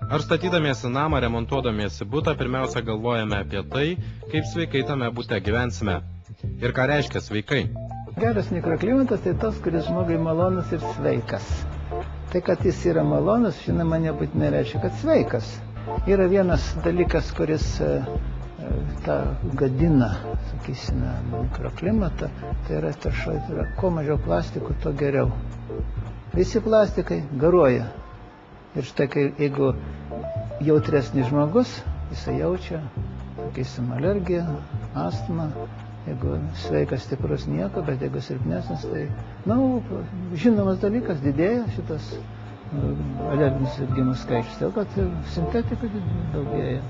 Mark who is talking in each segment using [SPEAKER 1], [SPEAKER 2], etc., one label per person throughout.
[SPEAKER 1] Ar statydamiesi namą, remontuodamiesi butą, pirmiausia galvojame apie tai, kaip sveikai tame bute gyvensime. Ir ką reiškia sveikai?
[SPEAKER 2] Geras mikroklimatas tai tos, kuris žmogui malonus ir sveikas. Tai, kad jis yra malonus, žinoma, nebūtinai reiškia, kad sveikas. Yra vienas dalykas, kuris tą gadina, sakysime, mikroklimatą, tai yra tarša, tai yra kuo mažiau plastikų, to geriau. Visi plastikai garuoja. Ir štai, jeigu jautresnis žmogus, jisai jaučia, sakysim, alergiją, astmą, jeigu sveikas, stiprus nieko, bet jeigu silpnesnis, tai, žinomas dalykas, didėja šitas alerginis sirgimų skaičius, dėl kad sintetika daugėja.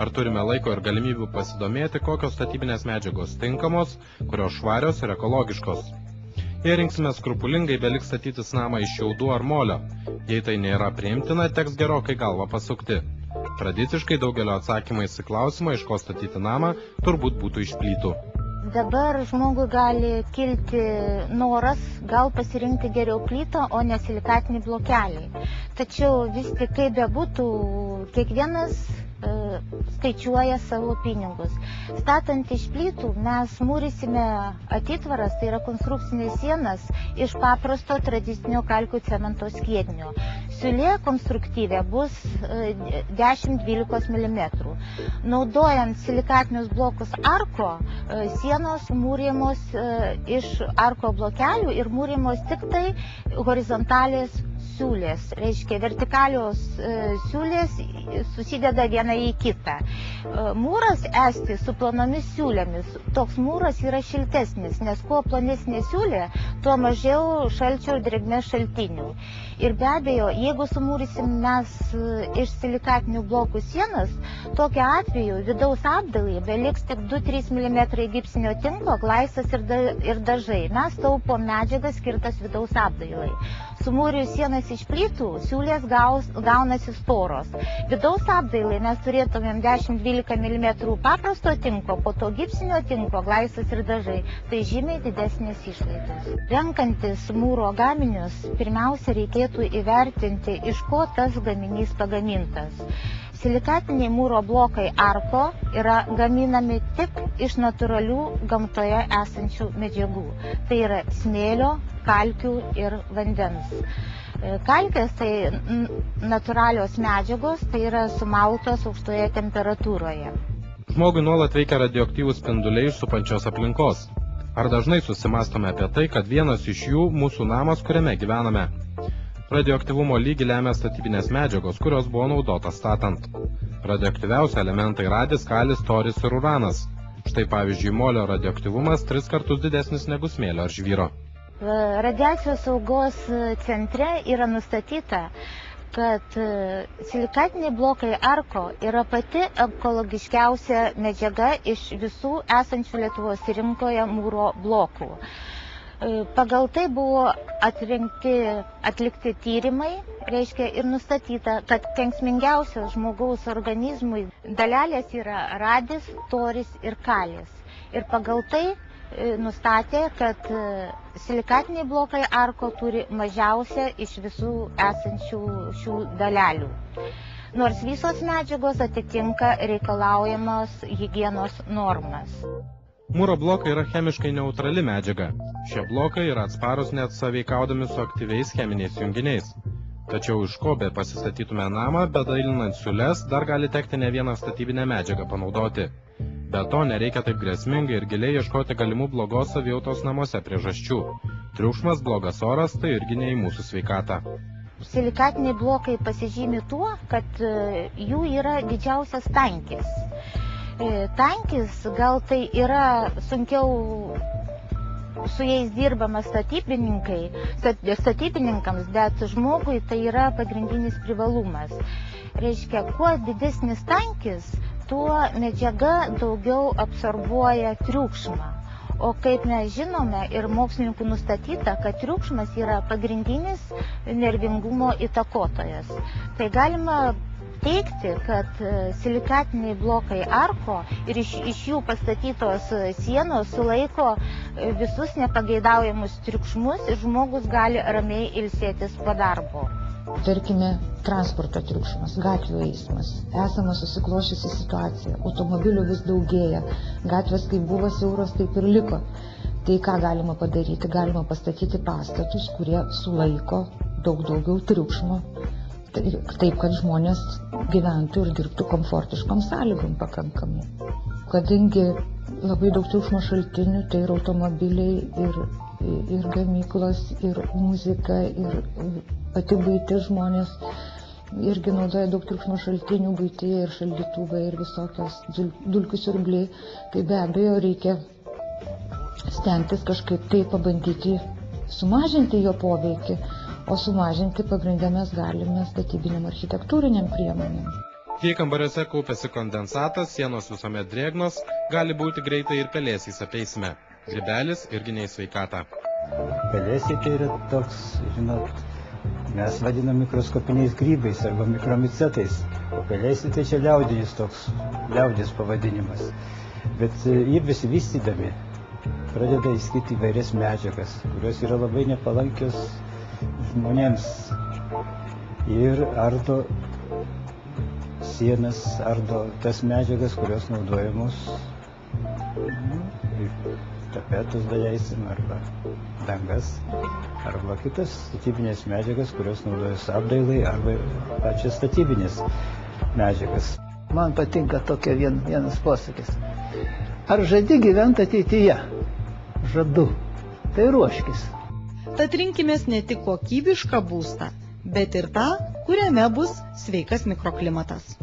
[SPEAKER 1] Ar turime laiko ir galimybių pasidomėti, kokios statybinės medžiagos tinkamos, kurios švarios ir ekologiškos? Jei rinksime skrupulingai, beliks statytis namą iš šiaudų ar molio. Jei tai nėra priimtina, teks gerokai galvą pasukti. Tradiciškai daugelio atsakymais į klausimą, iš ko statyti namą, turbūt būtų iš plytų.
[SPEAKER 3] Dabar žmogui gali kilti noras gal pasirinkti geriau plytą, o ne silikatinį blokelį. Tačiau vis tik kaip bebūtų, kiekvienas skaičiuoja savo pinigus. Statant iš plytų mes mūrysime atitvaras, tai yra konstrukcinės sienas, iš paprasto tradicinio kalkių cemento skiedinio. Siūlė konstruktyvė bus 10-12 mm. Naudojant silikatinius blokus arko, sienos mūrėmos iš arko blokelių ir mūrėmos tik tai horizontalės siūlės, reiškia vertikalios siūlės susideda viena į kitą. Mūras esti su plonomis siūlėmis, toks mūras yra šiltesnis, nes kuo plonesnė siūlė, tuo mažiau šalčio ir drėgmės šaltinių. Ir be abejo, jeigu sumūrysim mes iš silikatinių blokų sienas, tokiu atveju vidaus apdailai beliks tik 2-3 mm gipsinio tinklo, glaistas ir dažai. Mes taupom medžiagas skirtas vidaus apdailai. Sumūrijus sienas iš plytų, siūlės gaunasi storos. Vidaus apdailai mes turėtumėm 10-12 mm paprasto tinklo, po to gipsinio tinklo, glaistas ir dažai. Tai žymiai didesnės išlaidos. Renkantis mūro gaminius, pirmiausia reikėtų įvertinti, iš ko tas gaminys pagamintas. Silikatiniai mūro blokai arko yra gaminami tik iš natūralių gamtoje esančių medžiagų. Tai yra smėlio, kalkių ir vandens. Kalkės tai natūralios medžiagos, tai yra sumaltos aukštoje temperatūroje.
[SPEAKER 1] Žmogui nuolat veikia radioaktyvūs spinduliai iš supančios aplinkos. Ar dažnai susimastome apie tai, kad vienas iš jų mūsų namas, kuriame gyvename? Radioaktyvumo lygį lemia statybinės medžiagos, kurios buvo naudotas statant. Radioaktyviausi elementai radis, kalis, toris ir uranas. Štai pavyzdžiui, molio radioaktyvumas 3 kartus didesnis negu smėlio ar žvyro.
[SPEAKER 3] Radiacijos saugos centre yra nustatyta, kad silikatiniai blokai arko yra pati ekologiškiausia medžiaga iš visų esančių Lietuvos rinkoje mūro blokų. Pagal tai buvo atlikti tyrimai, reiškia ir nustatyta, kad kenksmingiausios žmogaus organizmui dalelės yra radis, toris ir kalis. Ir pagal tai nustatė, kad silikatiniai blokai arko turi mažiausią iš visų esančių šių dalelių. Nors visos medžiagos atitinka reikalaujamos higienos normas.
[SPEAKER 1] Mūro blokai yra chemiškai neutrali medžiaga. Šie blokai yra atsparūs net sąveikaudami su aktyviais cheminiais junginiais. Tačiau iš ko be pasistatytume namą, bedailinant siūles, dar gali tekti ne vieną statybinę medžiagą panaudoti. Be to, nereikia taip grėsmingai ir giliai ieškoti galimų blogos savijautos namuose priežasčių. Triukšmas, blogas oras, tai irgi ne į mūsų sveikatą.
[SPEAKER 3] Silikatiniai blokai pasižymi tuo, kad jų yra didžiausias tankis. Tankis gal tai yra sunkiau su jais dirbama statybininkams, bet žmogui tai yra pagrindinis privalumas. Reiškia, kuo didesnis tankis, tuo medžiaga daugiau absorbuoja triukšmą. O kaip mes žinome ir mokslininkų nustatyta, kad triukšmas yra pagrindinis nervingumo įtakotojas. Tai galima teigti, kad silikatiniai blokai arko ir iš jų pastatytos sienos sulaiko visus nepageidaujamus triukšmus ir žmogus gali ramiai ilsėtis po darbo.
[SPEAKER 4] Tarkime, transporto triukšmas, gatvių eismas, esama susiklošiusi situacija, automobilių vis daugėja, gatvės kaip buvo siauros, taip ir liko. Tai ką galima padaryti? Galima pastatyti pastatus, kurie sulaiko daug daugiau triukšmo, taip, kad žmonės gyventų ir dirbtų komfortiškom sąlygom pakankamai. Kadangi labai daug triukšmo šaltinių, tai ir automobiliai, ir gamyklos, ir muzika, ir pati buitis, žmonės irgi naudoja daug triukšmo šaltinių buityje, ir šaldytuvai, ir visokios dulkių siurbliai. Tai be abejo reikia stengtis kažkaip tai pabandyti sumažinti jo poveikį, o sumažinti pagrindę mes galime statybiniam architektūriniam priemonėm.
[SPEAKER 1] Jei kambariuose kaupiasi kondensatas, sienos visuomet drėgnos, gali būti greitai ir pelėsiais apeisime. Grybelis irgi ne į sveikatą.
[SPEAKER 2] Pelėsiai tai yra toks, žinot, mes vadinam mikroskopiniais grybais arba mikromicetais, o pelėsiai tai čia liaudinis pavadinimas. Bet jie besivystydami pradeda įskirti įvairias medžiagas, kurios yra labai nepalankios žmonėms. Ir ardo sienas, ardo tas medžiagas, kurios naudojamos tapetus daleisim, arba dangas, arba kitas statybinės medžiagas, kurios naudojas apdailai, arba pačias statybinės medžiagas. Man patinka tokia vienas posakis. Ar žadi gyventi ateityje? Žadu. Tai ruoškis.
[SPEAKER 5] Tad rinkimės ne tik kokybišką būstą, bet ir tą, kuriame bus sveikas mikroklimatas.